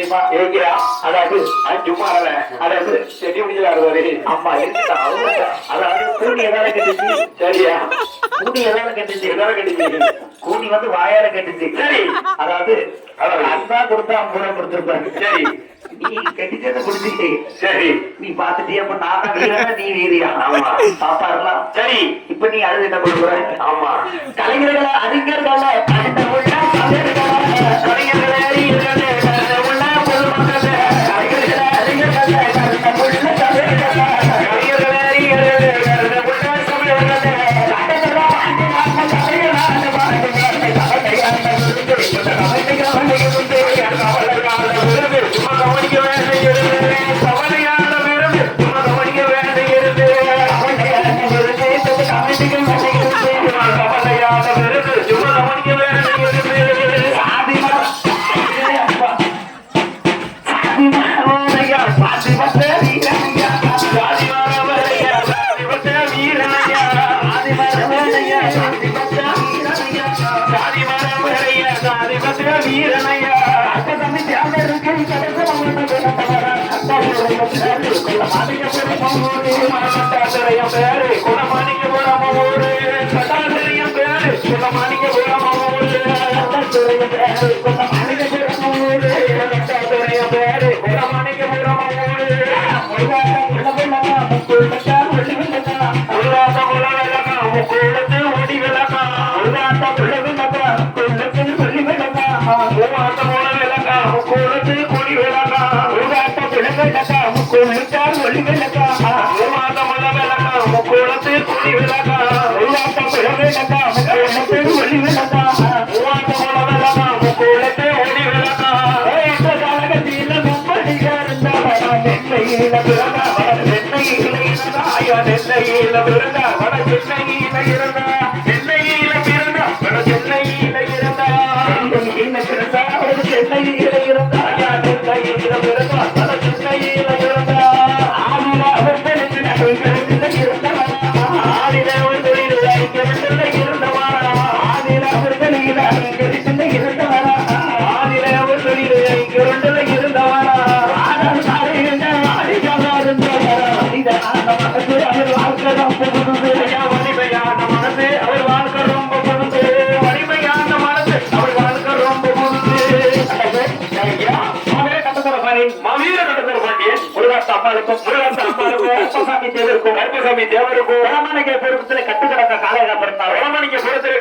தெரியுமா? அதாவது சும்மா அதாவது செடி முடிஞ்சு அம்மா இருக்கா அதாவது கூணி எதால கட்டுச்சு. சரியா? கூணி எதால கட்டுச்சு? கூணி வந்து வாயால கட்டுச்சு. சரி, அதாவது அண்ணா கொடுத்தா அம்பூரம் கொடுத்துருப்பாரு. சரி, நீ கட்டிச்சத குடிச்சு. சரி, நீ பாத்துட்டியா? அப்ப நான் வீரா நீ வீரியா? ஆமா, பாப்பாருலாம். சரி, இப்ப நீ அழுது என்ன கொடுக்குற? ஆமா, கலைஞர்களை அறிஞர்களை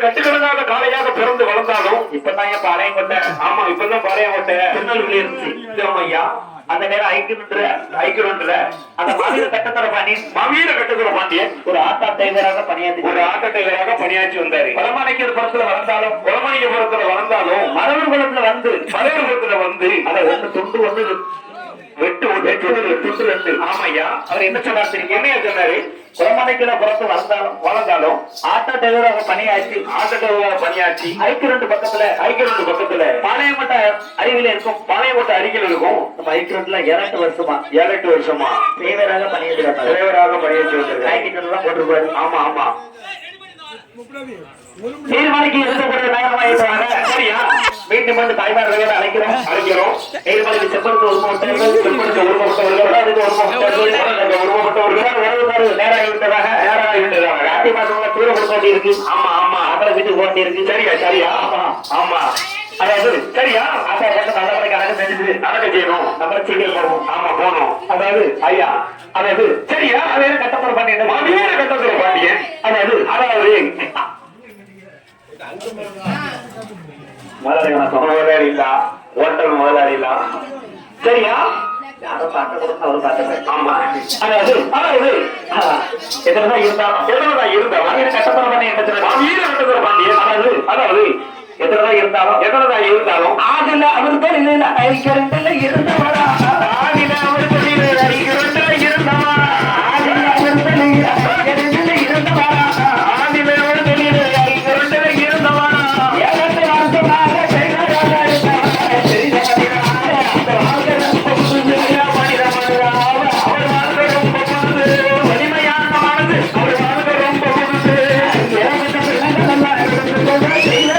கட்டுக்கிடந்த காலையாக பிறந்து வளர்ந்தாலும் இப்பதான் பாளையம் கொண்ட. ஆமா, இப்பதான் பாளையம் கொண்ட திருநெல்வேலி இருந்துச்சு. ஐயா, அந்த நேரம் ஐக்கியம் அந்த மாவீர கட்டத்தர பாண்டியன் ஒரு ஆட்டா டைவராக பணியாற்றி வந்தாரு. குளமாணிக்கபுரத்துல வளர்ந்தாலும் மரவர் குளத்துல வந்து அதை ஒண்ணு துண்டு ஒண்ணு வெட்டு ரெண்டு. ஆமையா, அவர் என்ன சொன்னார்? என்ன சொன்னாரு? குளமாணிக்கபுரத்து வளர்ந்தாலும் ஆட்டோ டிரைவராக பணியாற்றி ஐக்கிய பக்கத்துல பாளையங்கோட்டை அருகில இருக்கும். பாளையங்கோட்டை அருகில் இருக்கும். நம்ம ஐக்கியத்துல 7 வருஷமா டிரைவராக பணியாற்றி போட்டிருப்பாரு. ஆமா, நீர்மலைக்கு இருக்கக்கூடிய நகரமாக. சரியா? மீண்டும் வந்து தாய்மார்களை அழைக்கிறோம். நீர்மலைக்கு செப்பனுக்கு உருவப்பட்டவர்கள், நேராகிவிட்டதாக ராத்தி மாசம் தூர கொடுக்க வேண்டியிருக்கு. ஆமா, அவரை வீட்டுக்கு போக வேண்டியிருக்கு. சரியா? ஆமா, அதாவது சரியா? அதை நல்லபடிக்கு அடக்க செய்யணும். நம்ம சீக்கிரம் போகணும். ஆமா, போகணும். அதாவது ஐயா, அதாவது சரியா? அதே கட்டப்பட பாண்டியன். அதாவது முதலாளி இல்ல, ஓட்டல் முதலாளி இல்ல. சரியா? யாரோ பார்க்க கொடுங்க, அவரு பார்த்து. ஆமா, அதாவது எத்தனைதான் இருந்தாலும் கட்டப்பட பாண்டியன். அதாவது எத்தனைதான் இருந்தாலும் ஆதில அவர் தொழில ஐக்கியத்தில் இருந்தவரா, ஆதில அவர் தொழில ஐக்கியத்தில் இருந்தவரா, ஆதில அவர் தொழில ஐக்கியத்தில் இருந்தவரா, ஆதில அவர் தொழில ஐக்கியத்தில் இருந்தவரா. ஏகத்தை வாழ்க்கையாக செய்தவராக அவர் வாழ்க்கை ரொம்ப புதுசு. வலிமையான மனது அவர் வாழ்க்கை ரொம்ப புதுசு. செய்தா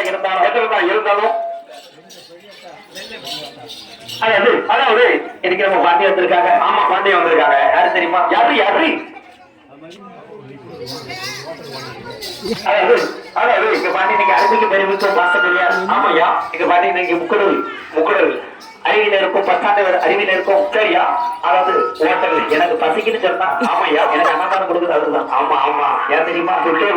இருந்தாலும் அதாவது இன்னைக்கு நம்ம பாண்டிய வந்திருக்காங்க. ஆமா, பாண்டிய வந்திருக்காங்க. யாரு தெரியுமா? யாரு அதாவது இங்க பாண்டி இன்னைக்கு அருமைக்கு பெருமிக்கும் வாசப்படியா. ஆமாய்யா, இங்க பாண்டி இன்னைக்கு முக்குடல் அறிவில இருக்கும், பத்தாண்டு அறிவில இருக்கும். சரியா? அதாவது ஓட்டல் எனக்கு பசிக்குன்னு சொன்னா, ஆமாய்யா, எனக்கு அன்னதானம் கொடுக்குது அவருதான். ஆமா ஏன் தெரியுமா? தொட்டையை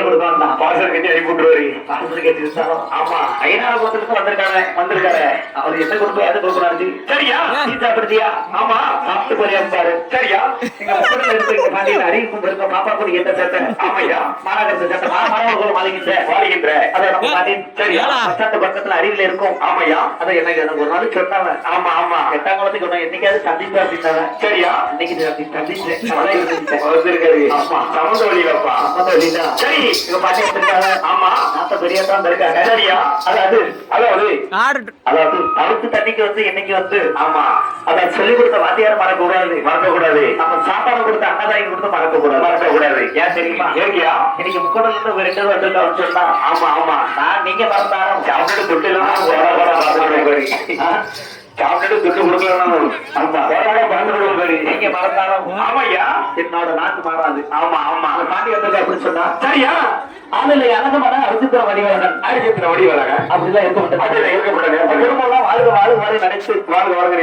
கொடுக்கணும் தான் பாசல் கட்டி அனுப்பிட்டுருவாரு. பாசல் கட்டி இருந்தாலும் ஆமா ஐநாள் கொடுத்துட்டு வந்திருக்காரு. அவர் என்ன கொடுப்பா எது கொடுக்குறாரு? சரியா? நீ சாப்பிடுதியா? ஆமா, சாப்பிட்டு போறியா பாரு. சரியா? நீங்க முக்குடல் இருக்க இங்க பாண்டியில் அறிவிக்கும் இருக்க பாப்பா கூட என்ன சேர்த்த? ஆமாய்யா, மாநகரத்தை சேர்த்த மாணவர்கள் வாழ்கின்ற அதை நம்ம பாண்டி. சரியா? பத்தாண்டு பக்கத்துல அறிவில இருக்கும். ஆமாய்யா, அதை எனக்கு ஒரு நாள் சொன்னாங்க. ஆமா 8ஆம் கிளாஸுக்கு என்னைக்காவது சந்திப்பா அப்படின்னாங்க. சரியா? இன்னைக்கு சந்திச்சேன். ஆமா, சமந்த வழியிலப்பா. சமந்த வழிதான். சரி, இங்க பாட்டி வந்திருக்காங்க. ஆமா, நாத்த பெரியாத்தான் வந்திருக்காங்க. சரியா? அதாவது தவிர்த்து தண்ணிக்கு வந்து இன்னைக்கு வந்து ஆமா அதை சொல்லிக் கொடுத்த வாத்தியார மறக்க கூடாது. நம்ம சாப்பாடு கொடுத்த அன்னதாயி கொடுத்து மறக்க கூடாது. ஏன் தெரியுமா? ஏங்கியா இன்னைக்கு முக்கடல் இருந்து ஒரு 2 வந்திருக்கான்னு சொன்னா. ஆமா நான் நீங்க மறந்தாலும் சாப்பிட்டு துட்டு சாப்பிட்டு துட்டு கொடுக்கலாம். நீங்க மறந்தாலும் ஆமாய்யா, என்னோட நாட்டு மாறாது. ஆமா பாண்டி வந்திருக்க அப்படின்னு சொன்னா. சரியா? ஆளுல எனக்கு மன அரிசித்திர வடிவழகன் அப்படிலாம் இருக்கப்பட்டது. குடும்பம்லாம் வாழ்க நினைத்து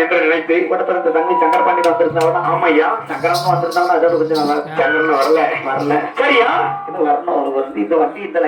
என்று நினைத்து கொடுத்த தங்கி சங்கர பாண்டி வந்திருந்தாங்க. ஆமாய்யா, சங்கரம் வந்திருந்தாங்க. அதோட கொஞ்சம் சங்கரன் வரல. சரியா? இது வரணும். ஒரு இந்த வண்டி இந்த